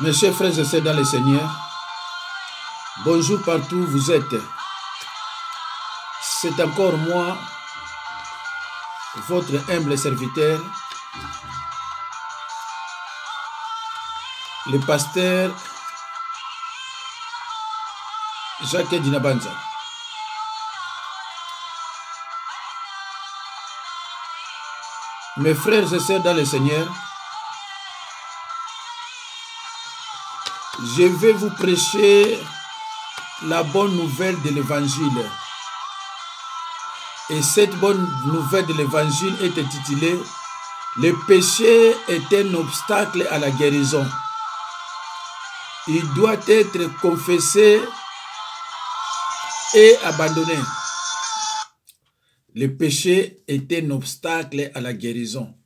Mes chers frères et sœurs dans le Seigneur, bonjour partout où vous êtes. C'est encore moi, votre humble serviteur, le pasteur Jacques Dinabanza. Mes frères et sœurs dans le Seigneur, je vais vous prêcher la bonne nouvelle de l'Évangile. Et cette bonne nouvelle de l'Évangile est intitulée « Le péché est un obstacle à la guérison. Il doit être confessé et abandonné. » Le péché est un obstacle à la guérison.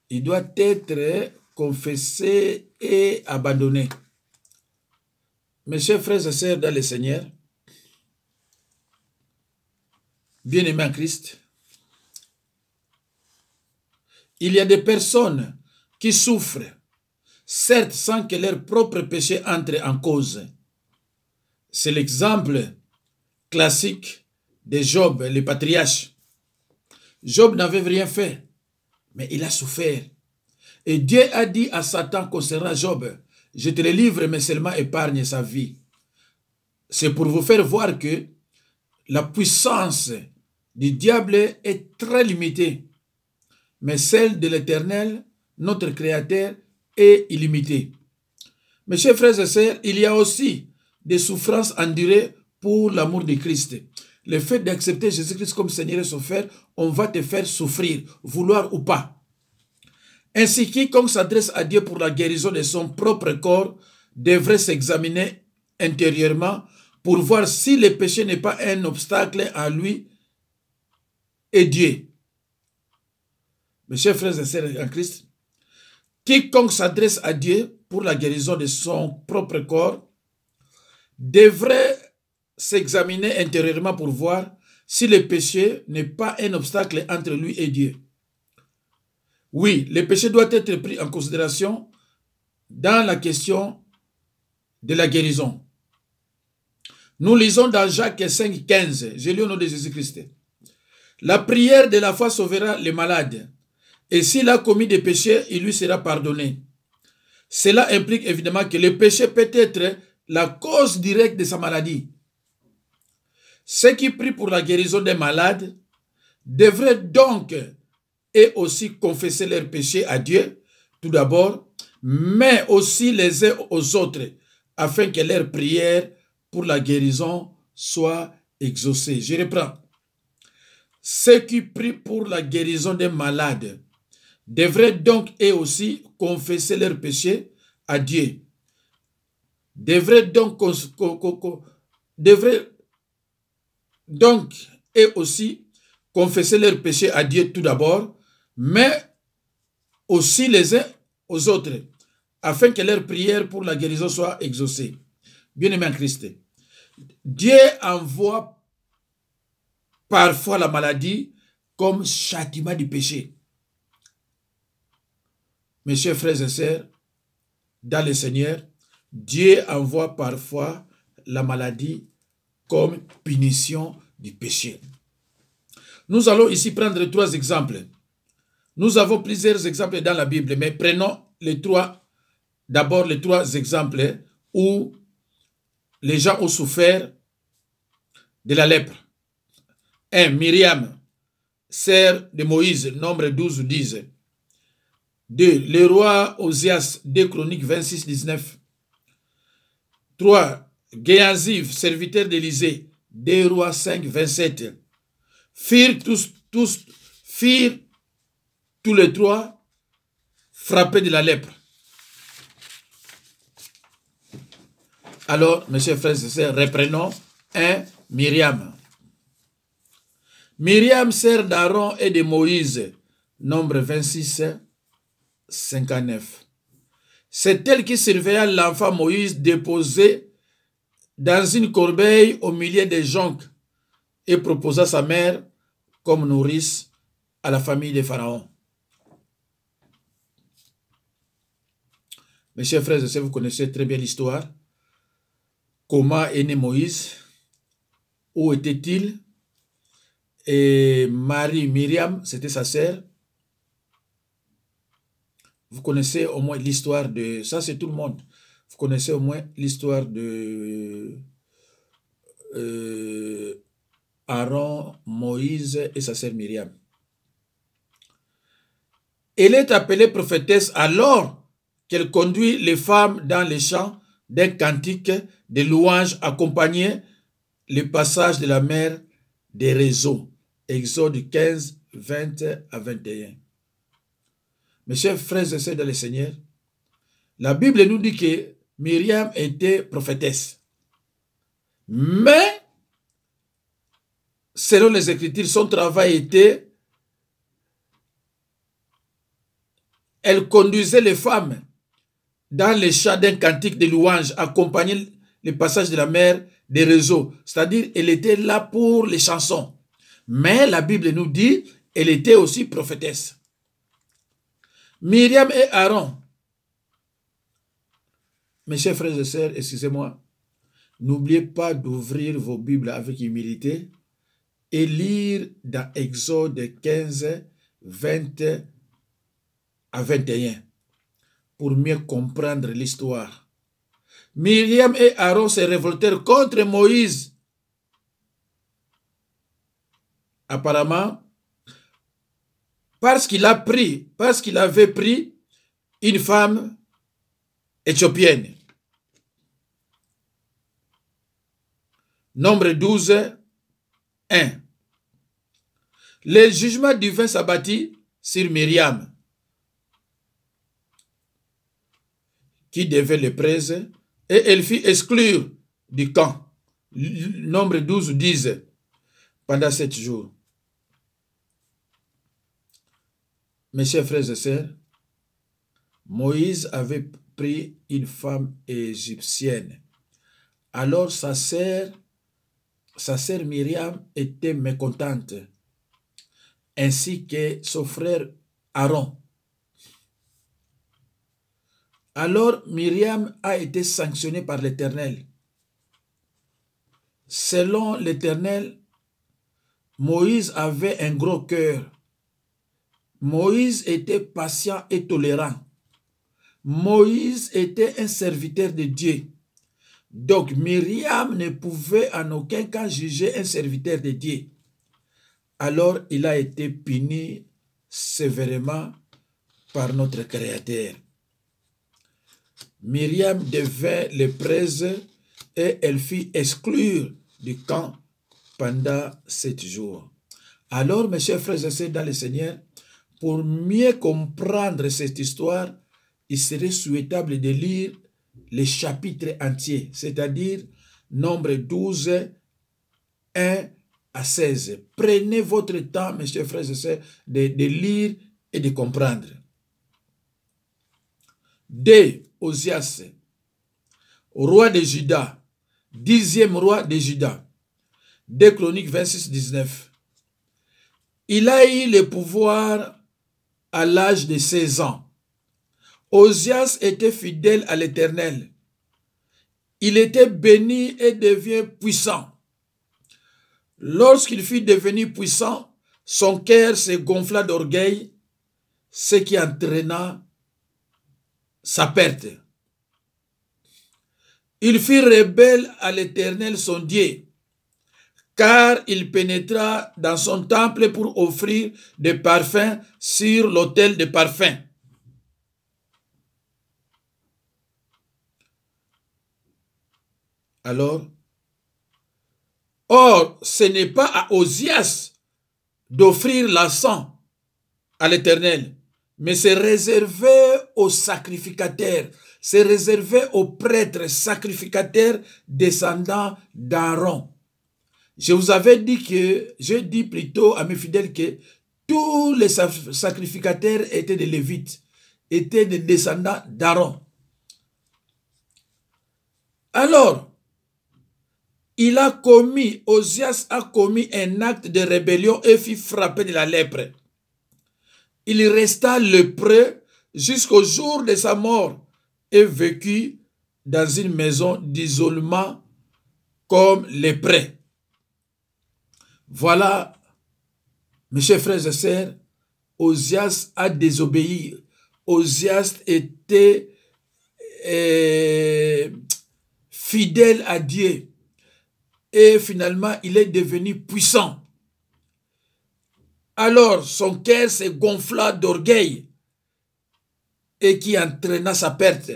Il doit être confessé et abandonné. Mes chers frères et sœurs dans le Seigneur, bien-aimés en Christ, il y a des personnes qui souffrent, certes sans que leur propre péché entre en cause. C'est l'exemple classique de Job, le patriarche. Job n'avait rien fait, mais il a souffert. Et Dieu a dit à Satan concernant Job, « Je te le livre, mais seulement épargne sa vie. » C'est pour vous faire voir que la puissance du diable est très limitée, mais celle de l'Éternel, notre Créateur, est illimitée. Mes chers frères et sœurs, il y a aussi des souffrances endurées pour l'amour de Christ. Le fait d'accepter Jésus-Christ comme Seigneur et Sauveur, on va te faire souffrir, vouloir ou pas. Ainsi, quiconque s'adresse à Dieu pour la guérison de son propre corps devrait s'examiner intérieurement pour voir si le péché n'est pas un obstacle à lui et Dieu. Mes chers frères et sœurs en Christ, quiconque s'adresse à Dieu pour la guérison de son propre corps devrait s'examiner intérieurement pour voir si le péché n'est pas un obstacle entre lui et Dieu. Oui, le péché doit être pris en considération dans la question de la guérison. Nous lisons dans Jacques 5,15, je lis au nom de Jésus-Christ. La prière de la foi sauvera les malades, et s'il a commis des péchés, il lui sera pardonné. Cela implique évidemment que le péché peut être la cause directe de sa maladie. Ceux qui prient pour la guérison des malades devraient donc et aussi confesser leurs péchés à Dieu, tout d'abord, mais aussi les uns aux autres, afin que leur prière pour la guérison soit exaucée. Je reprends. Ceux qui prient pour la guérison des malades devraient donc et aussi confesser leurs péchés à Dieu. Devraient donc et aussi confesser leurs péchés à Dieu tout d'abord, mais aussi les uns aux autres, afin que leur prière pour la guérison soit exaucée. Bien-aimés en Christ, Dieu envoie parfois la maladie comme châtiment du péché. Mes chers frères et sœurs, dans le Seigneur, Dieu envoie parfois la maladie comme punition du péché. Nous allons ici prendre 3 exemples. Nous avons plusieurs exemples dans la Bible, mais prenons d'abord les 3 exemples où les gens ont souffert de la lèpre. 1. Myriam, sœur de Moïse, Nombre 12 ou 10. 2. Le roi Osias, 2 Chroniques 26, 19. 3. Géasi, serviteur d'Élysée, 2 Rois 5, 27. Firent tous les 3 frappés de la lèpre. Alors, mes chers frères et sœurs, reprenons 1. Myriam. Myriam, sœur d'Aaron et de Moïse, Nombre 26, 59. C'est elle qui surveilla l'enfant Moïse déposé dans une corbeille au milieu des joncs et proposa sa mère comme nourrice à la famille de Pharaon. Mes chers frères et sœurs, vous connaissez très bien l'histoire. Comment est né Moïse? Où était-il? Et Marie, Myriam, c'était sa sœur. Vous connaissez au moins l'histoire de... Ça, c'est tout le monde. Vous connaissez au moins l'histoire de Aaron, Moïse et sa sœur Myriam. Elle est appelée prophétesse alors qu'elle conduit les femmes dans les champs d'un cantique de louanges accompagné le passage de la mer des réseaux. Exode 15, 20 à 21. Mes chers frères et sœurs dans le Seigneur, la Bible nous dit que Myriam était prophétesse. Mais, selon les Écritures, son travail était, elle conduisait les femmes dans les chants d'un cantique de louanges, accompagnant le passage de la mer des réseaux. C'est-à-dire, elle était là pour les chansons. Mais la Bible nous dit, elle était aussi prophétesse. Myriam et Aaron. Mes chers frères et sœurs, excusez-moi, n'oubliez pas d'ouvrir vos Bibles avec humilité et lire dans Exode 15, 20 à 21 pour mieux comprendre l'histoire. Myriam et Aaron se révoltèrent contre Moïse. Apparemment, parce qu'il avait pris une femme éthiopienne. Nombre 12, 1. Le jugement divin s'abattit sur Myriam, qui devait le prêcher, et elle fut exclue du camp. Nombre 12, 10. Pendant 7 jours. Mes chers frères et sœurs, Moïse avait pris une femme égyptienne. Alors sa sœur Myriam était mécontente, ainsi que son frère Aaron. Alors Myriam a été sanctionnée par l'Éternel. Selon l'Éternel, Moïse avait un gros cœur. Moïse était patient et tolérant. Moïse était un serviteur de Dieu. Donc Myriam ne pouvait en aucun cas juger un serviteur de Dieu. Alors il a été puni sévèrement par notre Créateur. Myriam devint lépreuse et elle fut exclue du camp pendant 7 jours. Alors, mes chers frères et sœurs dans le Seigneur, pour mieux comprendre cette histoire, il serait souhaitable de lire les chapitres entiers, c'est-à-dire Nombre 12, 1 à 16. Prenez votre temps, mes chers frères et sœurs, de lire et de comprendre. D. Osias, roi de Juda, 10e roi de Juda. 2 Chroniques 26, 19. Il a eu le pouvoir à l'âge de 16 ans. Osias était fidèle à l'Éternel. Il était béni et devient puissant. Lorsqu'il fut devenu puissant, son cœur se gonfla d'orgueil, ce qui entraîna sa perte. Il fut rebelle à l'Éternel son Dieu, car il pénétra dans son temple pour offrir des parfums sur l'autel de parfums. Alors, or, ce n'est pas à Osias d'offrir l'encens à l'Éternel, mais c'est réservé aux sacrificateurs, c'est réservé aux prêtres sacrificateurs descendants d'Aaron. Je vous avais dit je dis plutôt à mes fidèles que tous les sacrificateurs étaient des Lévites, étaient des descendants d'Aaron. Alors, Osias a commis un acte de rébellion et fut frappé de la lèpre. Il resta lépreux jusqu'au jour de sa mort et vécut dans une maison d'isolement comme lépreux. Voilà, mes chers frères et sœurs, Osias a désobéi. Osias était fidèle à Dieu. Et finalement, il est devenu puissant. Alors, son cœur se gonfla d'orgueil et qui entraîna sa perte.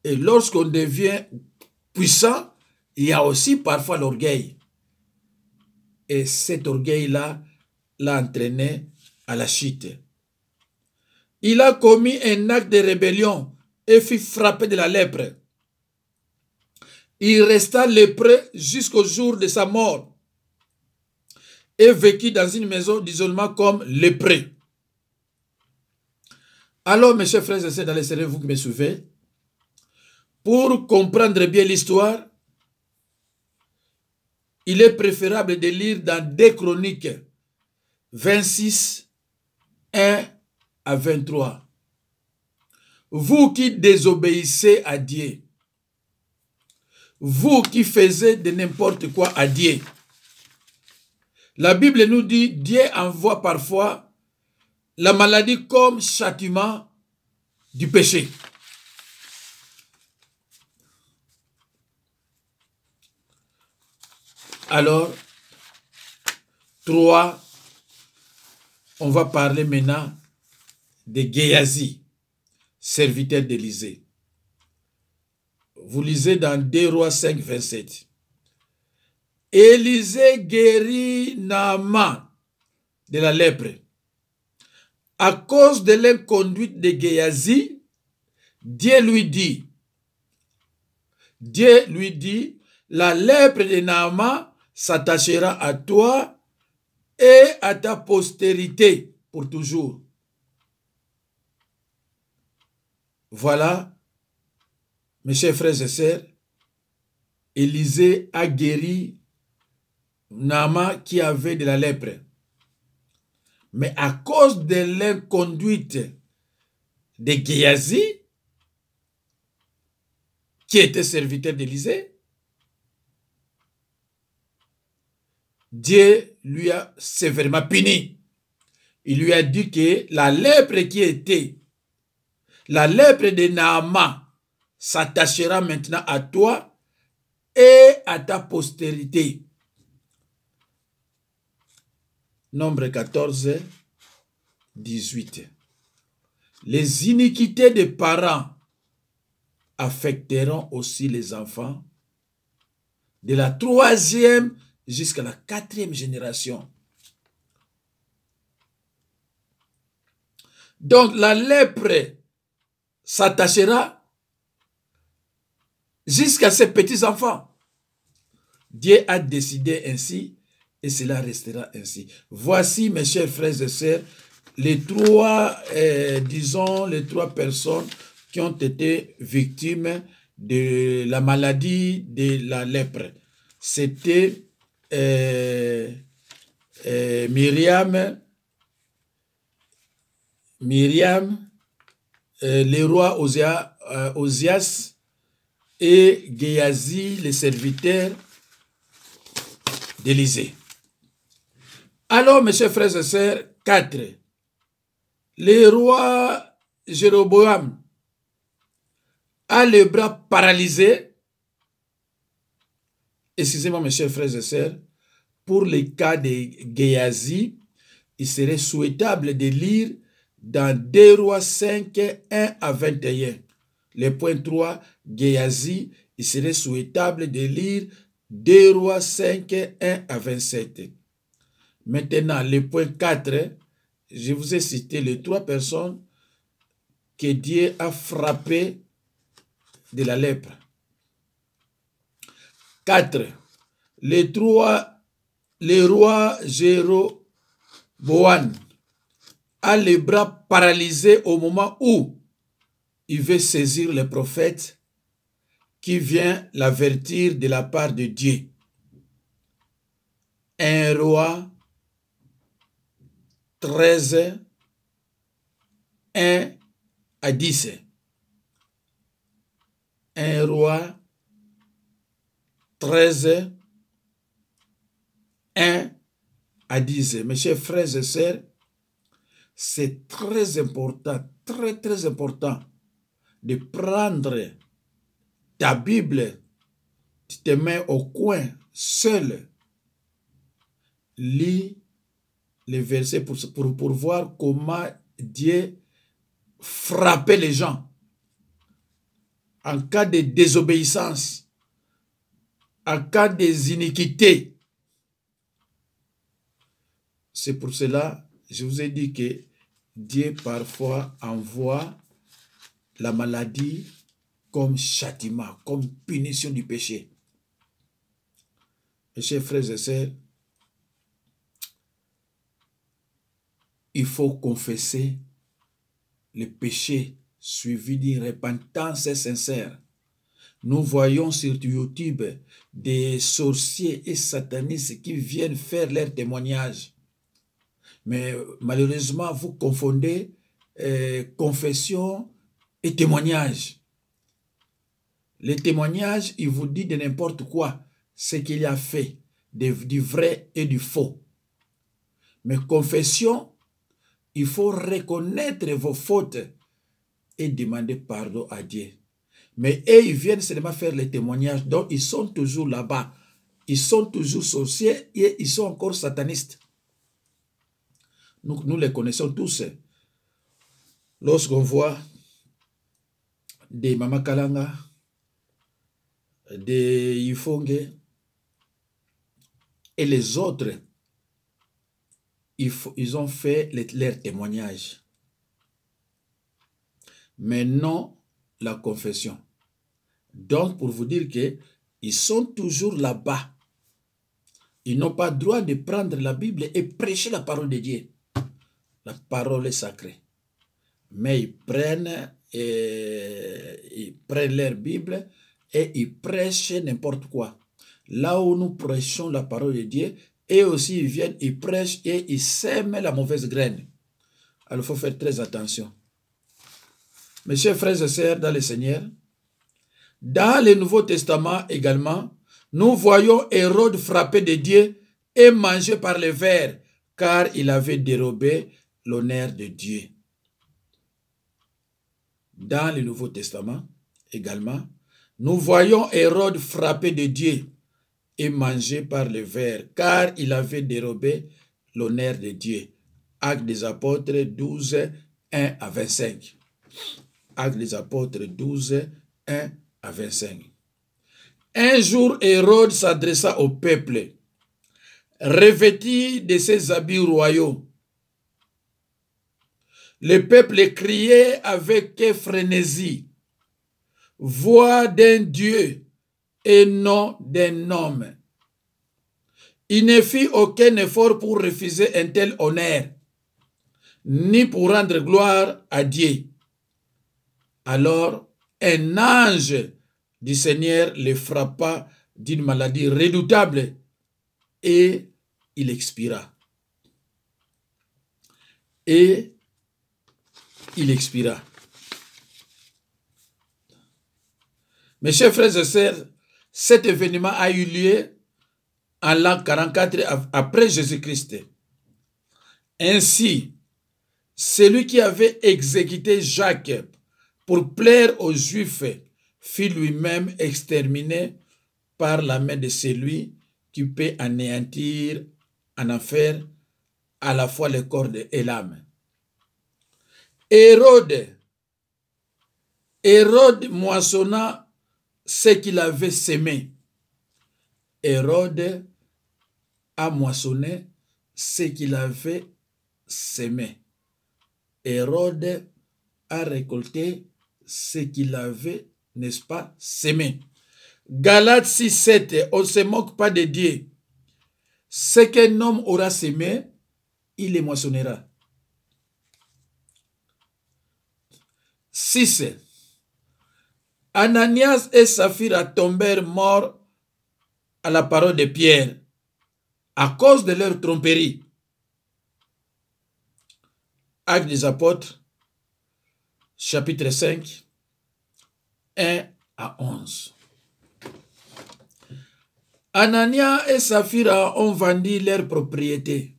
Et lorsqu'on devient puissant, il y a aussi parfois l'orgueil. Et cet orgueil-là l'a entraîné à la chute. Il a commis un acte de rébellion et fut frappé de la lèpre. Il resta lépreux jusqu'au jour de sa mort et vécut dans une maison d'isolement comme lépreux. Alors, mes chers frères et sœurs dans les Seigneur, vous qui me suivez, pour comprendre bien l'histoire, il est préférable de lire dans 2 Chroniques 26, 1 à 23. Vous qui désobéissez à Dieu, vous qui faisiez de n'importe quoi à Dieu, la Bible nous dit, Dieu envoie parfois la maladie comme châtiment du péché. Alors, 3, on va parler maintenant de Géasi, serviteur d'Élisée. Vous lisez dans 2 Rois 5, 27. Élisée guérit Naaman de la lèpre. À cause de l'inconduite de Géasi, Dieu lui dit, la lèpre de Naaman s'attachera à toi et à ta postérité pour toujours. Voilà, mes chers frères et sœurs, Élisée a guéri Naaman qui avait de la lèpre. Mais à cause de l'inconduite de Géasi, qui était serviteur d'Élisée, Dieu lui a sévèrement puni. Il lui a dit que la lèpre qui était, la lèpre de Naaman, s'attachera maintenant à toi et à ta postérité. Nombre 14, 18. Les iniquités des parents affecteront aussi les enfants de la 3e jusqu'à la 4e génération. Donc la lèpre s'attachera jusqu'à ses petits-enfants. Dieu a décidé ainsi et cela restera ainsi. Voici, mes chers frères et sœurs, les 3 personnes qui ont été victimes de la maladie de la lèpre. C'était Myriam, le roi Osias et Géasi, les serviteurs d'Élisée. Alors, mes chers frères et sœurs, 4. Le roi Jéroboam a les bras paralysés. Excusez-moi, mes chers frères et sœurs, pour le cas de Géasi, il serait souhaitable de lire dans 2 Rois 5, 1 à 21. Le point 3, Géasi, il serait souhaitable de lire 2 Rois 5, 1 à 27. Maintenant, le point 4, je vous ai cité les 3 personnes que Dieu a frappées de la lèpre. 4. Le roi Jéroboam a les bras paralysés au moment où il veut saisir le prophète qui vient l'avertir de la part de Dieu. 1 Roi 13, 1 à 10. 1 Roi 13, 1 à 10. Mes chers frères et sœurs, c'est très important, très important de prendre ta Bible, tu te mets au coin, seul, lis les versets pour voir comment Dieu frappait les gens en cas de désobéissance, en cas des iniquités. C'est pour cela, je vous ai dit que Dieu parfois envoie la maladie comme châtiment, comme punition du péché. Mes chers frères et sœurs, il faut confesser le péché suivi d'une repentance sincère. Nous voyons sur YouTube des sorciers et satanistes qui viennent faire leur témoignage. Mais malheureusement, vous confondez confession et témoignage. Le témoignage, il vous dit de n'importe quoi, ce qu'il a fait, du vrai et du faux. Mais confession, il faut reconnaître vos fautes et demander pardon à Dieu. Mais eux, ils viennent seulement faire les témoignages, donc ils sont toujours là-bas. Ils sont toujours sorciers et ils sont encore satanistes. Nous les connaissons tous. Lorsqu'on voit des Mama Kalanga, des Ifongue et les autres, ils ont fait leur témoignage. Mais non la confession. Donc, pour vous dire qu'ils sont toujours là-bas. Ils n'ont pas le droit de prendre la Bible et prêcher la parole de Dieu. La parole est sacrée. Mais ils prennent leur Bible et ils prêchent n'importe quoi. Là où nous prêchons la parole de Dieu, et aussi ils viennent, ils prêchent et ils sèment la mauvaise graine. Alors il faut faire très attention. Mes chers frères et sœurs dans le Seigneur, dans le Nouveau Testament également, nous voyons Hérode frappé de Dieu et mangé par les vers, car il avait dérobé l'honneur de Dieu. Dans le Nouveau Testament également, nous voyons Hérode frappé de Dieu et mangé par les vers, car il avait dérobé l'honneur de Dieu. Actes des Apôtres 12, 1 à 25. Actes des Apôtres 12, 1 à 25. Un jour, Hérode s'adressa au peuple, revêtu de ses habits royaux. Le peuple criait avec frénésie, voix d'un Dieu et non d'un homme. Il ne fit aucun effort pour refuser un tel honneur, ni pour rendre gloire à Dieu. Alors, un ange du Seigneur le frappa d'une maladie redoutable et il expira. Et il expira. Mes chers frères et sœurs, cet événement a eu lieu en l'an 44 après Jésus-Christ. Ainsi, celui qui avait exécuté Jacques pour plaire aux Juifs fut lui-même exterminé par la main de celui qui peut anéantir en enfer à la fois le corps et l'âme. Hérode moissonna ce qu'il avait sémé. Hérode a moissonné ce qu'il avait sémé. Hérode a récolté ce qu'il avait, n'est-ce pas, sémé. Galates 6, 7, on ne se moque pas de Dieu. Ce qu'un homme aura sémé, il les moissonnera. 6. Ananias et Saphira tombèrent morts à la parole de Pierre à cause de leur tromperie. Actes des Apôtres, chapitre 5, 1 à 11. Anania et Saphira ont vendu leur propriété.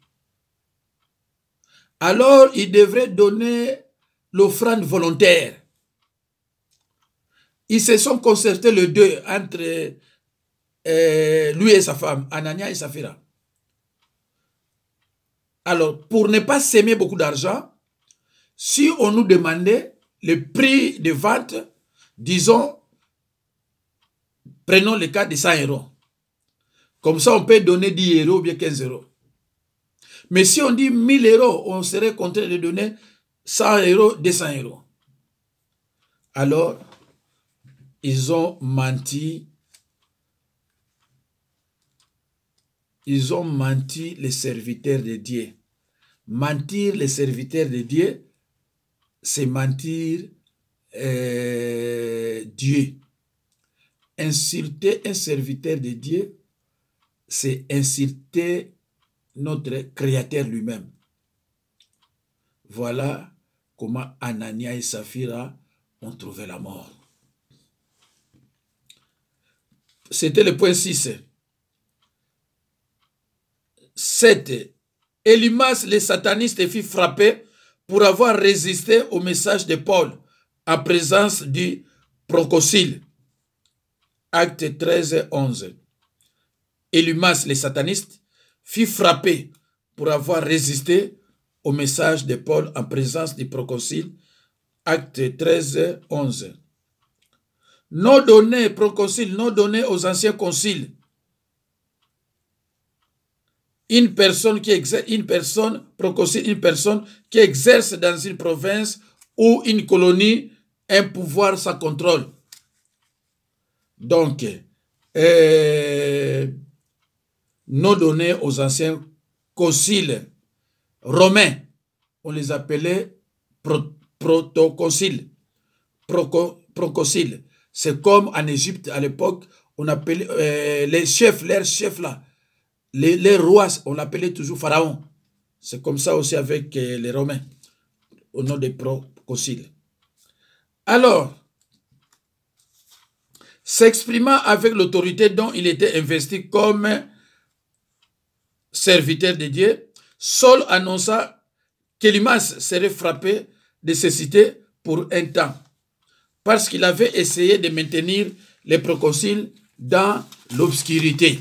Alors, ils devraient donner l'offrande volontaire. Ils se sont concertés les deux entre lui et sa femme, Anania et Saphira. Alors, pour ne pas s'aimer beaucoup d'argent, si on nous demandait le prix de vente, disons, prenons le cas de 100 euros. Comme ça, on peut donner 10 euros ou bien 15 euros. Mais si on dit 1000 euros, on serait contraint de donner 100 euros, 200 euros. Alors, ils ont menti. Ils ont menti les serviteurs de Dieu. Mentir les serviteurs de Dieu, c'est mentir Dieu. Insulter un serviteur de Dieu, c'est insulter notre Créateur lui-même. Voilà comment Anania et Saphira ont trouvé la mort. C'était le point 6. 7. Élymas, le sataniste, fut frappé pour avoir résisté au message de Paul en présence du Prococyle. Acte 13, 11. Élymas, le sataniste, fut frappé pour avoir résisté au message de Paul en présence du Prococyle. Acte 13, 11. Nom donné, Prococyle, nom donné aux anciens conciles. Une personne qui exerce dans une province ou une colonie un pouvoir sans contrôle. Donc, nom donné aux anciens conciles romains, on les appelait protoconciles. Proconciles. C'est comme en Égypte à l'époque, on appelait les chefs, leurs chefs là, les rois, on l'appelait toujours pharaon. C'est comme ça aussi avec les Romains, au nom des proconciles. Alors, s'exprimant avec l'autorité dont il était investi comme serviteur de Dieu, Saul annonça qu'Élymas serait frappé de cécité pour un temps, parce qu'il avait essayé de maintenir les proconciles dans l'obscurité.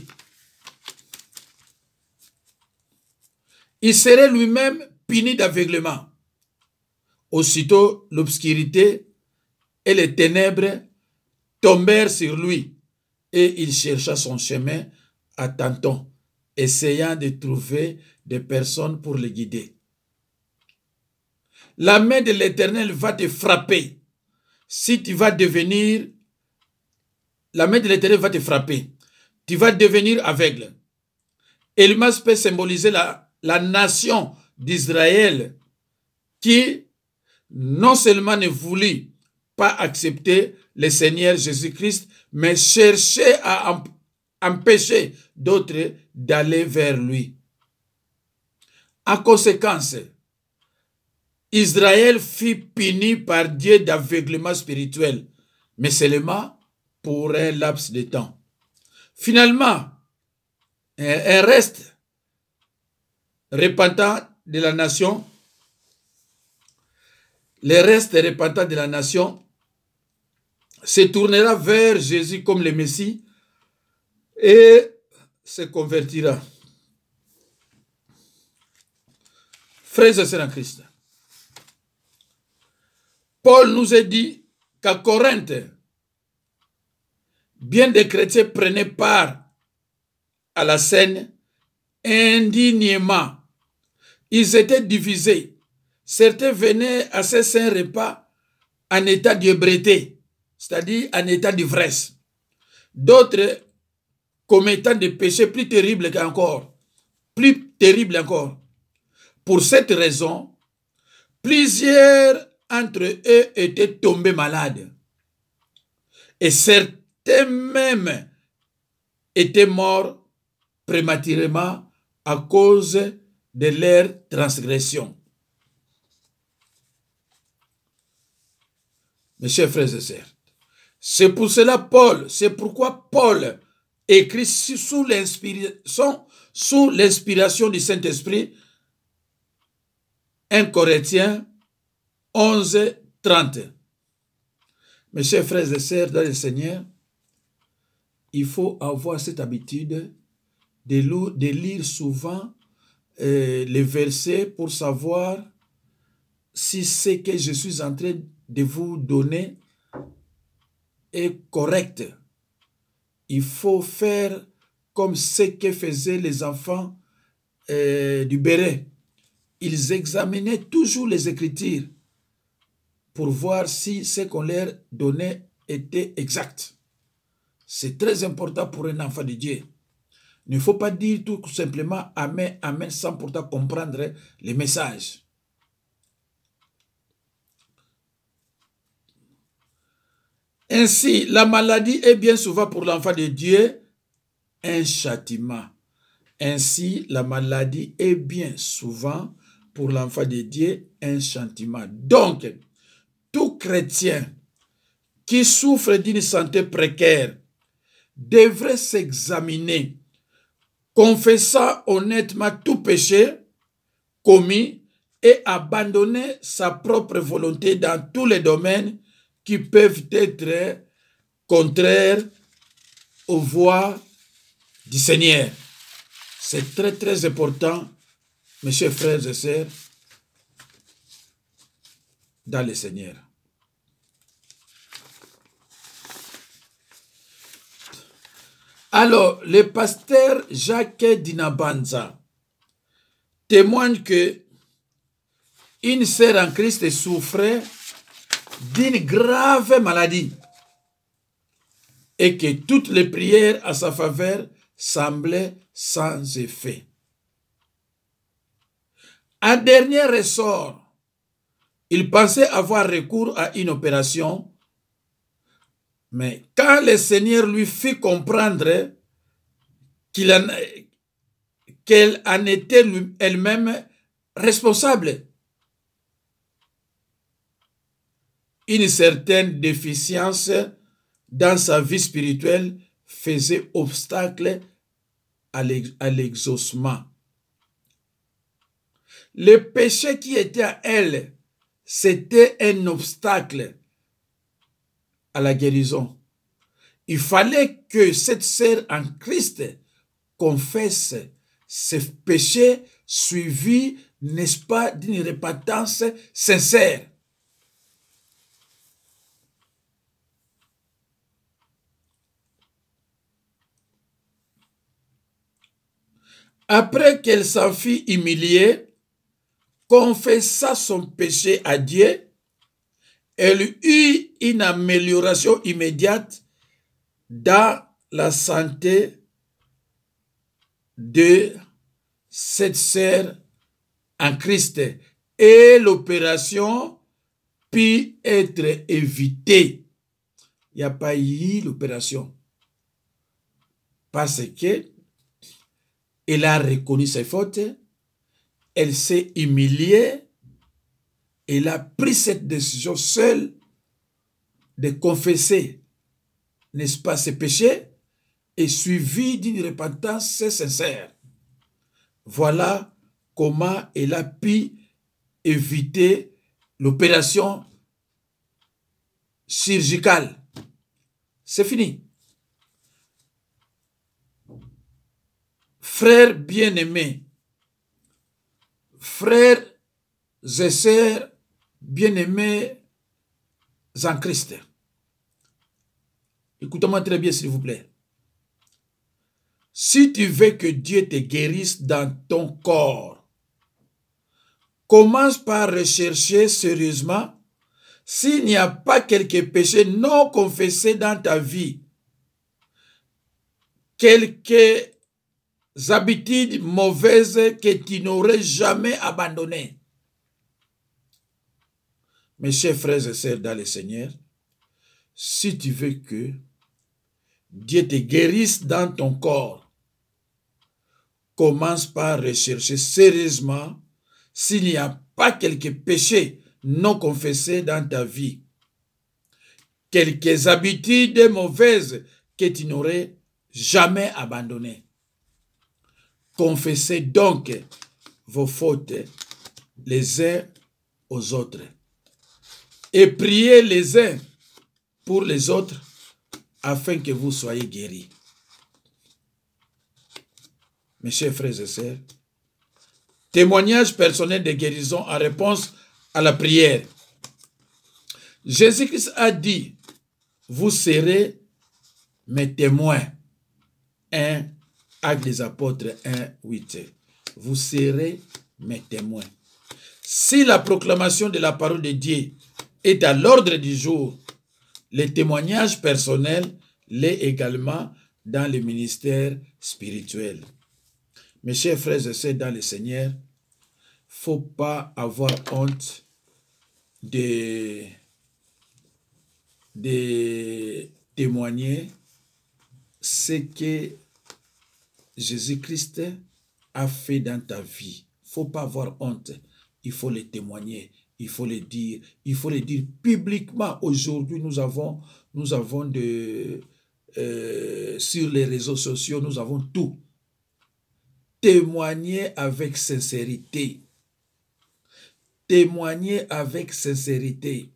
Il serait lui-même puni d'aveuglement. Aussitôt, l'obscurité et les ténèbres tombèrent sur lui et il chercha son chemin à tâtons, essayant de trouver des personnes pour le guider. La main de l'Éternel va te frapper si tu vas devenir... La main de l'Éternel va te frapper. Tu vas devenir aveugle. Élymas peut symboliser la nation d'Israël qui non seulement ne voulut pas accepter le Seigneur Jésus-Christ, mais cherchait à empêcher d'autres d'aller vers lui. En conséquence, Israël fut puni par Dieu d'aveuglement spirituel, mais seulement pour un laps de temps. Finalement, un reste repentant de la nation, le reste repentant de la nation se tournera vers Jésus comme le Messie et se convertira. Frères et sœurs en Christ, Paul nous a dit qu'à Corinthe, bien des chrétiens prenaient part à la scène indignement. Ils étaient divisés. Certains venaient à ces saints repas en état d'ébriété, c'est-à-dire en état d'ivresse. D'autres commettant des péchés plus terribles encore. Pour cette raison, plusieurs entre eux étaient tombés malades. Et certains même étaient morts prématurément à cause de leur transgression. Mes chers frères et sœurs, c'est pourquoi Paul écrit sous l'inspiration du Saint-Esprit 1 Corinthiens 11, 30. Mes chers frères et sœurs dans le Seigneur, il faut avoir cette habitude de lire souvent les versets pour savoir si ce que je suis en train de vous donner est correct. Il faut faire comme ce que faisaient les enfants du Béret. Ils examinaient toujours les Écritures pour voir si ce qu'on leur donnait était exact. C'est très important pour un enfant de Dieu. Il ne faut pas dire tout simplement Amen, Amen, sans pourtant comprendre les messages. Ainsi, la maladie est bien souvent pour l'enfant de Dieu un châtiment. Ainsi, la maladie est bien souvent pour l'enfant de Dieu un châtiment. Donc, tout chrétien qui souffre d'une santé précaire devrait s'examiner, confessant honnêtement tout péché commis et abandonner sa propre volonté dans tous les domaines qui peuvent être contraires aux voies du Seigneur. C'est très très important, mes chers frères et sœurs, dans le Seigneur. Alors, le pasteur Jacques Dinabanza témoigne que une sœur en Christ souffrait d'une grave maladie et que toutes les prières à sa faveur semblaient sans effet. En dernier ressort, il pensait avoir recours à une opération, mais quand le Seigneur lui fit comprendre qu'elle en était elle-même responsable, une certaine déficience dans sa vie spirituelle faisait obstacle à l'exaucement. Le péché qui était à elle, c'était un obstacle à la guérison. Il fallait que cette sœur en Christ confesse ses péchés suivis, n'est-ce pas, d'une repentance sincère. Après qu'elle s'en fit humilier, confessa son péché à Dieu, elle eut une amélioration immédiate dans la santé de cette sœur en Christ et l'opération put être évitée. Il n'y a pas eu l'opération parce que elle a reconnu ses fautes, elle s'est humiliée, elle a pris cette décision seule de confesser, n'est-ce pas, ses péchés et suivi d'une repentance sincère. Voilà comment elle a pu éviter l'opération chirurgicale. C'est fini. Frères bien-aimés, frères et sœurs bien-aimés en Christ, écoutez-moi très bien s'il vous plaît. Si tu veux que Dieu te guérisse dans ton corps, commence par rechercher sérieusement s'il n'y a pas quelques péchés non confessés dans ta vie, quelques habitudes mauvaises que tu n'aurais jamais abandonnées. Mes chers frères et sœurs dans le Seigneur, si tu veux que Dieu te guérisse dans ton corps, commence par rechercher sérieusement s'il n'y a pas quelques péchés non confessés dans ta vie, quelques habitudes mauvaises que tu n'aurais jamais abandonnées. Confessez donc vos fautes les uns aux autres et priez les uns pour les autres afin que vous soyez guéris. Mes chers frères et sœurs, témoignage personnel de guérison en réponse à la prière. Jésus-Christ a dit, vous serez mes témoins. 1 Actes des Apôtres 1, 8. Vous serez mes témoins. Si la proclamation de la parole de Dieu est à l'ordre du jour, le témoignage personnel l'est également dans le ministère spirituel. Mes chers frères et sœurs dans le Seigneur, il ne faut pas avoir honte de témoigner ce que Jésus-Christ a fait dans ta vie. Il ne faut pas avoir honte. Il faut le témoigner. Il faut le dire. Il faut le dire publiquement. Aujourd'hui, nous avons sur les réseaux sociaux, nous avons tout. Témoigner avec sincérité. Témoigner avec sincérité.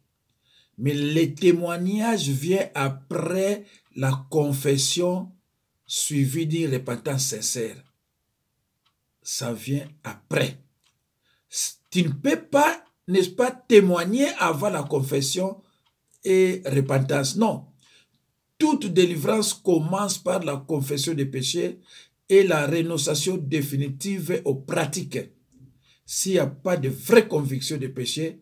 Mais le témoignage vient après la confession suivie d'une repentance sincère. Ça vient après. Tu ne peux pas, n'est-ce pas, témoigner avant la confession et repentance. Non. Toute délivrance commence par la confession des péchés et la renonciation définitive aux pratiques. S'il n'y a pas de vraie conviction de péché,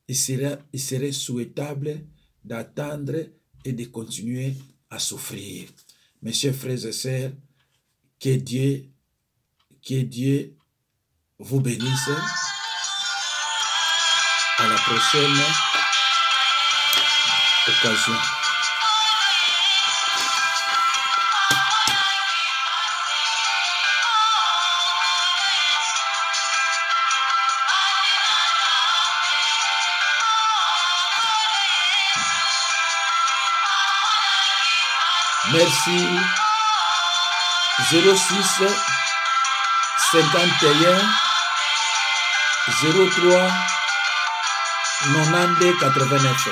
il serait souhaitable d'attendre et de continuer à souffrir. Mes chers frères et sœurs, que Dieu vous bénisse. À la prochaine occasion. Merci. 06 51 03 92 89.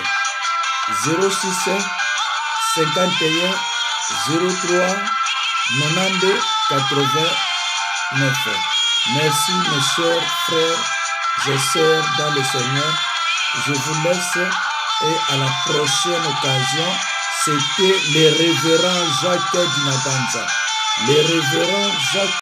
06 51 03 92 89. Merci mes chers frères et sœurs dans le Seigneur. Je vous laisse et à la prochaine occasion. C'était le révérend Jacques Dinabanza. Le révérend Jacques